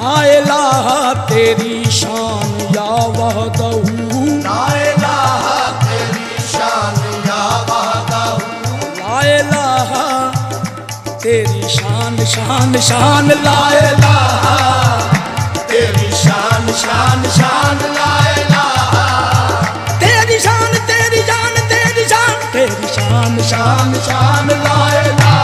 ला इलाहा तेरी शान या वहदहू, ला इलाहा तेरी शान या वहदहू, ला इलाहा तेरी शान शान शान, ला इलाहा तेरी शान शान शान, ला इलाहा तेरी शान तेरी जान तेरी शान, तेरी शान शान शान शान, ला इलाहा